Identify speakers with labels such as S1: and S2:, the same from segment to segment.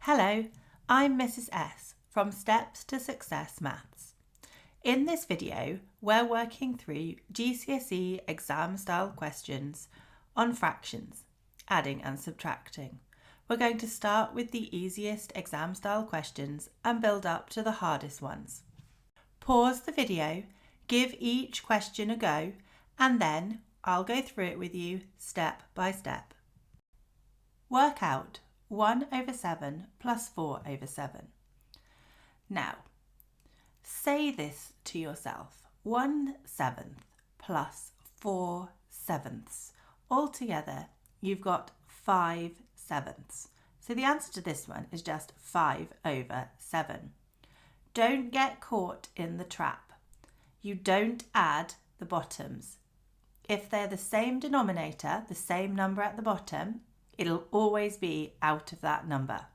S1: Hello, I'm Mrs. S from Steps to Success Maths. In this video, we're working through GCSE exam style questions on fractions, adding and subtracting. We're going to start with the easiest exam style questions and build up to the hardest ones. Pause the video, give each question a go, and then I'll go through it with you step by step. Work out 1/7 plus 4/7. Now, say this to yourself, 1/7 plus 4/7. Altogether, you've got 5/7. So the answer to this one is just 5/7. Don't get caught in the trap. You don't add the bottoms. If they're the same denominator, the same number at the bottom, it'll always be out of that number.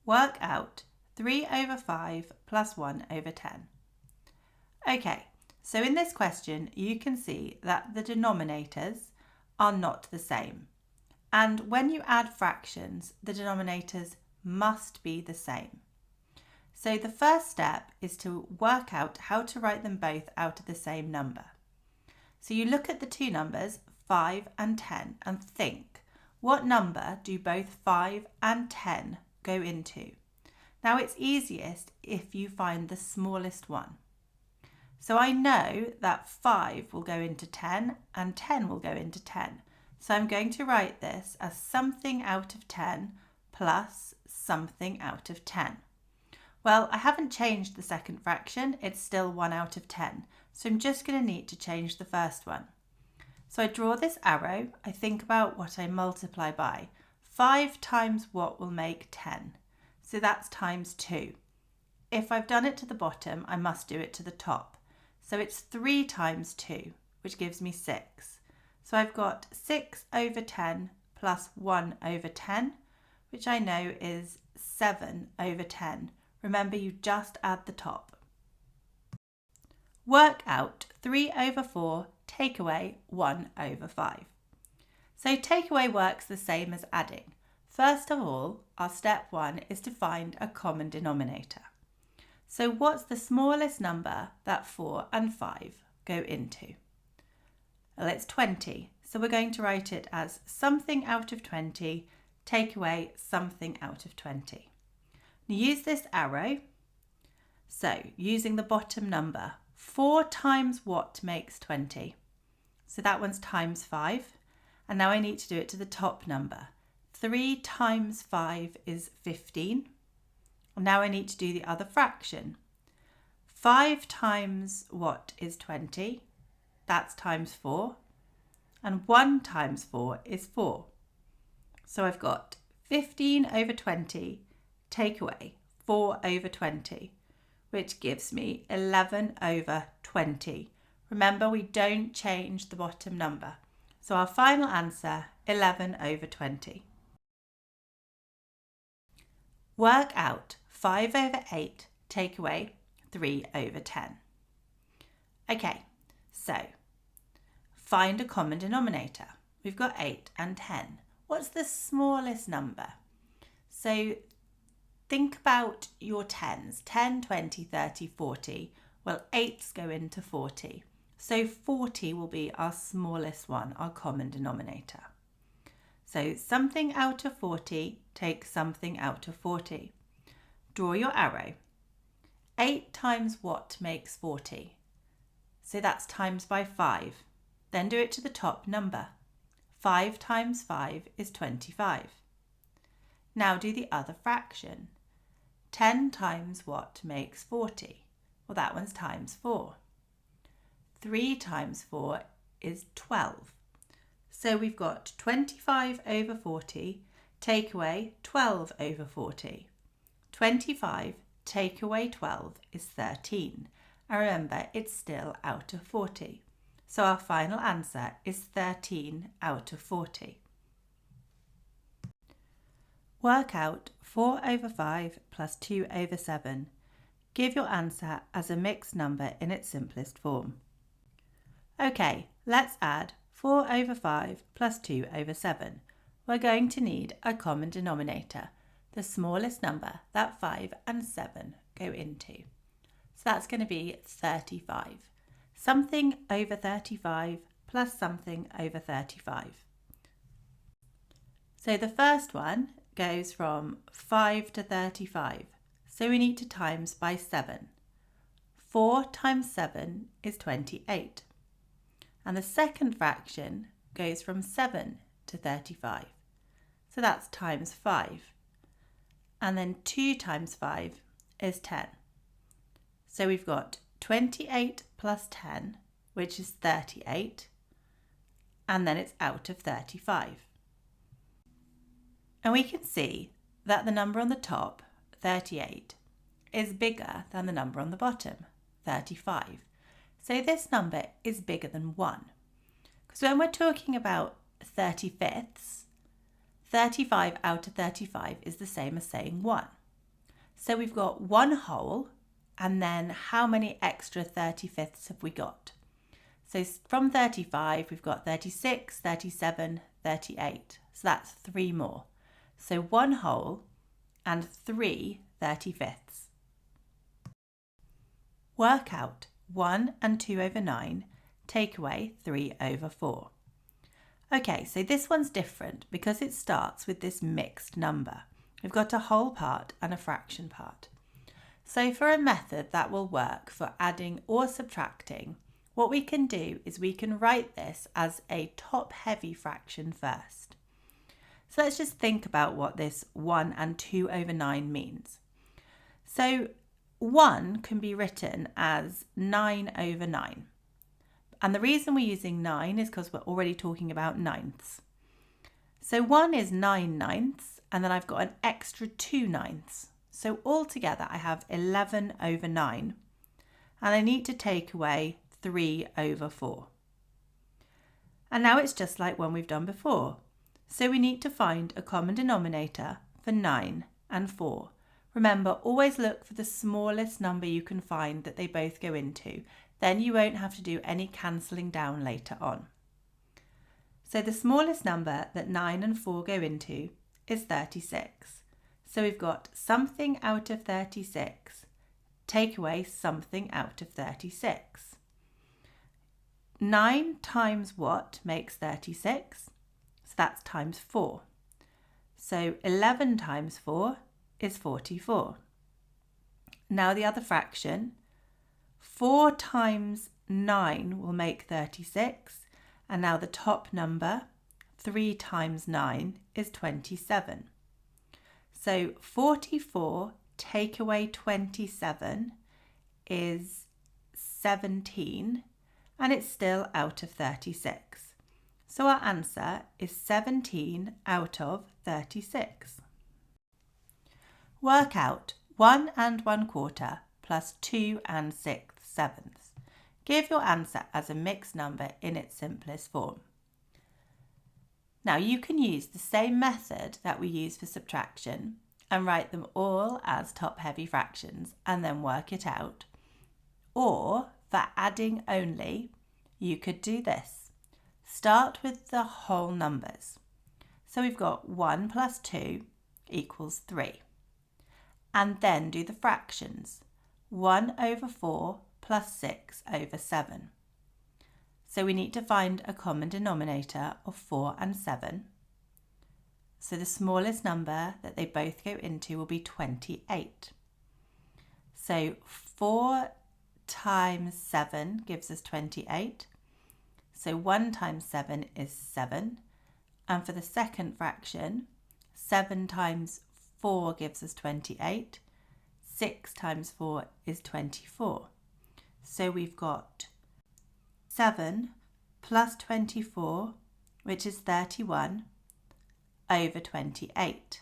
S1: Work out 3/5 plus 1/10. Okay, so in this question you can see that the denominators are not the same. And when you add fractions, the denominators must be the same. So the first step is to work out how to write them both out of the same number. So you look at the two numbers, 5 and 10, and think, what number do both 5 and 10 go into? Now it's easiest if you find the smallest one. So I know that 5 will go into 10 and 10 will go into 10. So I'm going to write this as something out of 10 plus something out of 10. Well, I haven't changed the second fraction, it's still 1/10. So I'm just going to need to change the first one. So I draw this arrow, I think about what I multiply by. 5 times what will make 10? So that's times 2. If I've done it to the bottom, I must do it to the top. So it's 3 times 2, which gives me 6. So I've got 6/10 plus 1/10, which I know is 7/10. Remember, you just add the top. Work out 3/4 take away 1/5. So take away works the same as adding. First of all, our step 1 is to find a common denominator. So what's the smallest number that 4 and 5 go into? Well, it's 20. So we're going to write it as something out of 20, take away something out of 20. Now use this arrow. So using the bottom number, 4 times what makes 20? So that one's times 5. And now I need to do it to the top number. 3 times 5 is 15. And now I need to do the other fraction. 5 times what is 20? That's times 4. And 1 times 4 is 4. So I've got 15/20 take away 4/20, which gives me 11/20. Remember, we don't change the bottom number. So our final answer, 11/20. Work out 5/8 take away 3/10. Okay, so find a common denominator. We've got 8 and 10. What's the smallest number? So think about your 10s, 10, 20, 30, 40. Well, 8s go into 40. So 40 will be our smallest one, our common denominator. So something out of 40 takes something out of 40. Draw your arrow. 8 times what makes 40? So that's times by 5. Then do it to the top number. 5 times 5 is 25. Now do the other fraction. 10 times what makes 40? Well, that one's times 4. 3 times 4 is 12. So we've got 25/40 take away 12/40. 25 take away 12 is 13. And remember, it's still out of 40. So our final answer is 13/40. Work out 4/5 plus 2/7. Give your answer as a mixed number in its simplest form. Okay, let's add 4/5 plus 2/7. we're going to need a common denominator, the smallest number that 5 and 7 go into. So that's going to be 35. Something over 35 plus something over 35. So the first one goes from 5 to 35. So we need to times by 7. 4 times 7 is 28. And the second fraction goes from 7 to 35. So that's times 5. And then 2 times 5 is 10. So we've got 28 plus 10, which is 38. And then it's out of 35. And we can see that the number on the top, 38, is bigger than the number on the bottom, 35. So this number is bigger than 1. Because when we're talking about 35ths, 35 out of 35 is the same as saying 1. So we've got 1 whole, and then how many extra 35ths have we got? So from 35, we've got 36, 37, 38. So that's 3 more. So 1 whole and 3 35ths. Work out 1 and 2 over 9, take away 3 over 4. Okay, so this one's different because it starts with this mixed number. We've got a whole part and a fraction part. So for a method that will work for adding or subtracting, what we can do is we can write this as a top-heavy fraction first. So let's just think about what this 1 and 2 over 9 means. So 1 can be written as 9 over 9. And the reason we're using 9 is because we're already talking about ninths. So 1 is 9 ninths, and then I've got an extra 2 ninths. So altogether I have 11 over 9, and I need to take away 3 over 4. And now it's just like one we've done before. So we need to find a common denominator for 9 and 4. Remember, always look for the smallest number you can find that they both go into. Then you won't have to do any cancelling down later on. So the smallest number that 9 and 4 go into is 36. So we've got something out of 36, take away something out of 36. 9 times what makes 36? So that's times 4. So 11 times 4 is 44. Now the other fraction, 4 times 9 will make 36. And now the top number, 3 times 9 is 27. So 44 take away 27 is 17, and it's still out of 36. So our answer is 17 out of 36. Work out 1 and 1/4 plus 2 and 6/7. Give your answer as a mixed number in its simplest form. Now you can use the same method that we use for subtraction and write them all as top-heavy fractions and then work it out. Or for adding only, you could do this. Start with the whole numbers. So we've got 1 plus 2 equals 3. And then do the fractions. 1 over 4 plus 6 over 7. So we need to find a common denominator of 4 and 7. So the smallest number that they both go into will be 28. So 4 times 7 gives us 28. So 1 times 7 is 7. And for the second fraction, 7 times 4 gives us 28. 6 times 4 is 24. So we've got 7 plus 24, which is 31, over 28.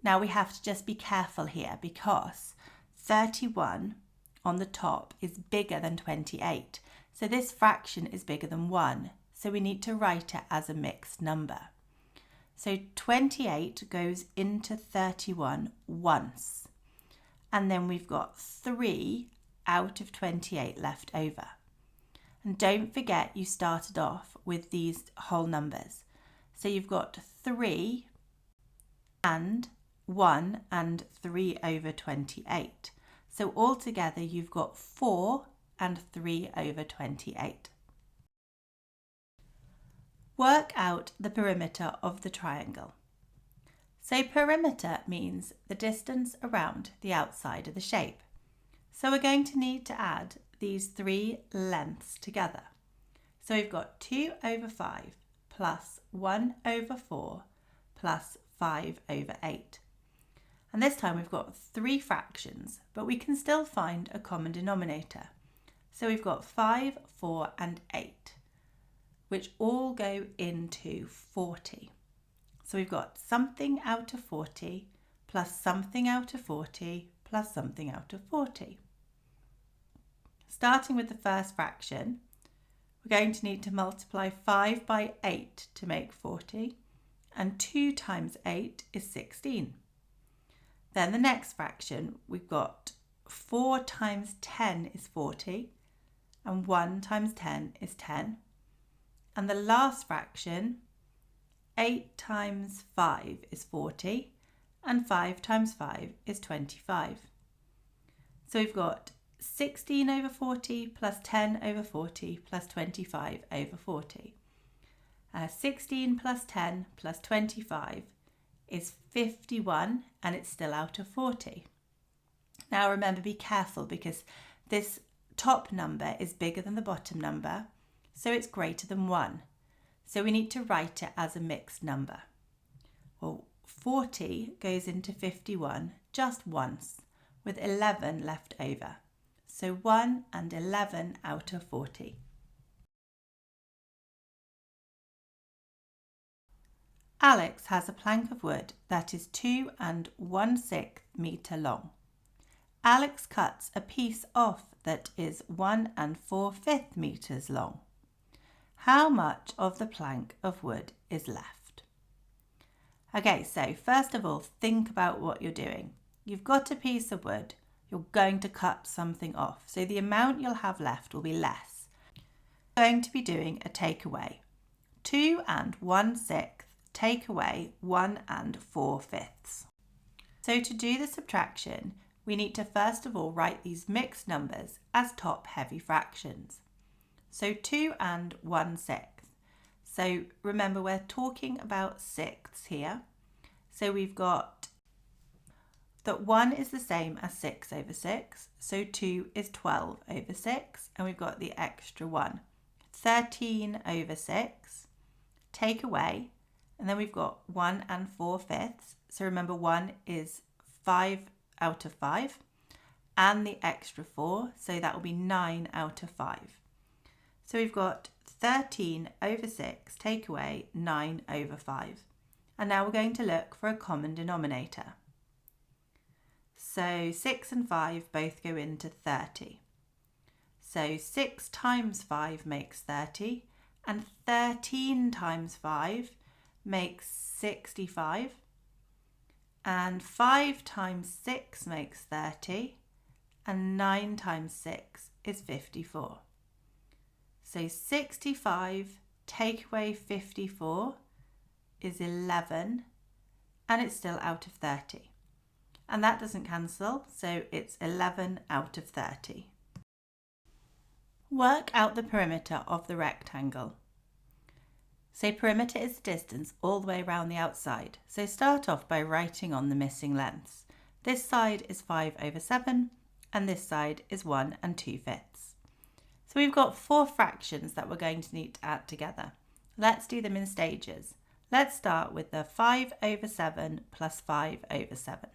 S1: Now we have to just be careful here because 31 on the top is bigger than 28. So this fraction is bigger than 1. So we need to write it as a mixed number. So 28 goes into 31 once. And then we've got 3 out of 28 left over. And don't forget you started off with these whole numbers. So you've got 3 and 1 and 3 over 28. So altogether you've got 4 and 3 over 28. Work out the perimeter of the triangle. So perimeter means the distance around the outside of the shape. So we're going to need to add these 3 lengths together. So we've got 2 over 5 plus 1 over 4 plus 5 over 8. And this time we've got 3 fractions, but we can still find a common denominator. So we've got 5, 4 and 8, which all go into 40. So we've got something out of 40 plus something out of 40 plus something out of 40. Starting with the first fraction, we're going to need to multiply 5 by 8 to make 40, and 2 times 8 is 16. Then the next fraction, we've got 4 times 10 is 40, and 1 times 10 is 10. And the last fraction, 8 times 5 is 40, and 5 times 5 is 25. So we've got 16 over 40 plus 10 over 40 plus 25 over 40. 16 plus 10 plus 25 is 51, and it's still out of 40. Now remember, be careful because this top number is bigger than the bottom number, so it's greater than 1. So we need to write it as a mixed number. Well, 40 goes into 51 just once, with 11 left over. So 1 and 11 out of 40. Alex has a plank of wood that is 2 1/6 metre long. Alex cuts a piece off that is 1 4/5 metres long. How much of the plank of wood is left? Okay, so first of all, think about what you're doing. You've got a piece of wood, you're going to cut something off, so the amount you'll have left will be less. You're going to be doing a takeaway. 2 1/6 take away 1 4/5. So to do the subtraction, we need to first of all write these mixed numbers as top-heavy fractions. So 2 1/6. So remember, we're talking about sixths here. So we've got that 1 is the same as 6 over 6. So 2 is 12 over 6. And we've got the extra 1. 13 over 6. Take away. And then we've got 1 4/5. So remember, 1 is 5 out of 5. And the extra 4. So that will be 9 out of 5. So we've got 13 over 6, take away 9 over 5. And now we're going to look for a common denominator. So 6 and 5 both go into 30. So 6 times 5 makes 30, and 13 times 5 makes 65, and 5 times 6 makes 30, and 9 times 6 is 54. So 65 take away 54 is 11, and it's still out of 30. And that doesn't cancel, so it's 11 out of 30. Work out the perimeter of the rectangle. So perimeter is the distance all the way around the outside. So start off by writing on the missing lengths. This side is 5 over 7, and this side is 1 2/5. So we've got 4 fractions that we're going to need to add together. Let's do them in stages. Let's start with the 5 over 7 plus 5 over 7.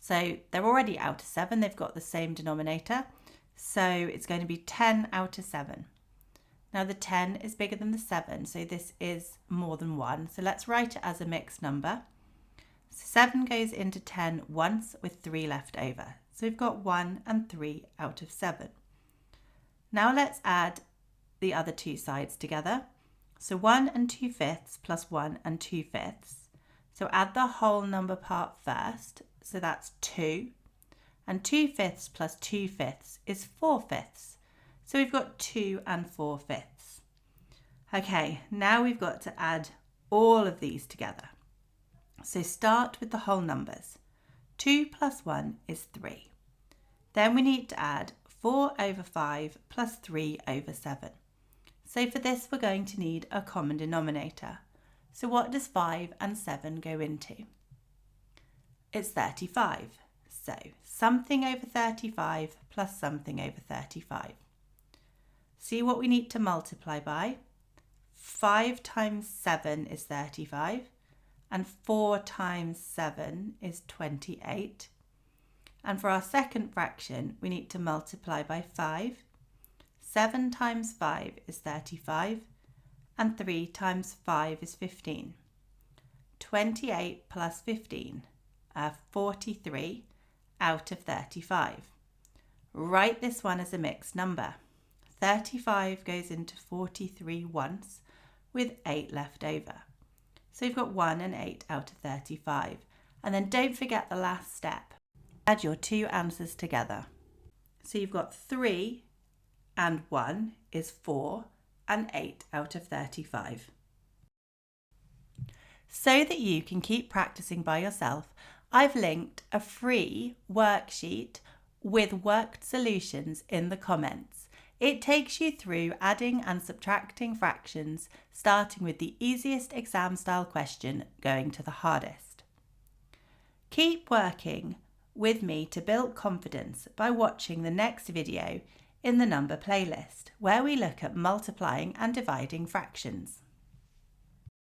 S1: So they're already out of 7, they've got the same denominator. So it's going to be 10 out of 7. Now the 10 is bigger than the 7, so this is more than 1. So let's write it as a mixed number. So 7 goes into 10 once with 3 left over. So we've got 1 and 3 out of 7. Now let's add the other two sides together. So 1 2/5 plus 1 2/5. So add the whole number part first. So that's 2. And 2/5 plus 2/5 is 4/5. So we've got 2 4/5. Okay, now we've got to add all of these together. So start with the whole numbers. 2 plus 1 is 3. Then we need to add 4 over 5 plus 3 over 7. So for this we're going to need a common denominator. So what does 5 and 7 go into? It's 35. So something over 35 plus something over 35. See what we need to multiply by? 5 times 7 is 35 and 4 times 7 is 28. And for our second fraction, we need to multiply by 5. 7 times 5 is 35 and 3 times 5 is 15. 28 plus 15 are 43 out of 35. Write this one as a mixed number. 35 goes into 43 once with 8 left over. So you've got 1 and 8 out of 35. And then don't forget the last step. Add your two answers together. So you've got 3 and 1 is 4 and 8 out of 35. So that you can keep practicing by yourself, I've linked a free worksheet with worked solutions in the comments. It takes you through adding and subtracting fractions, starting with the easiest exam-style question going to the hardest. Keep working with me to build confidence by watching the next video in the number playlist, where we look at multiplying and dividing fractions.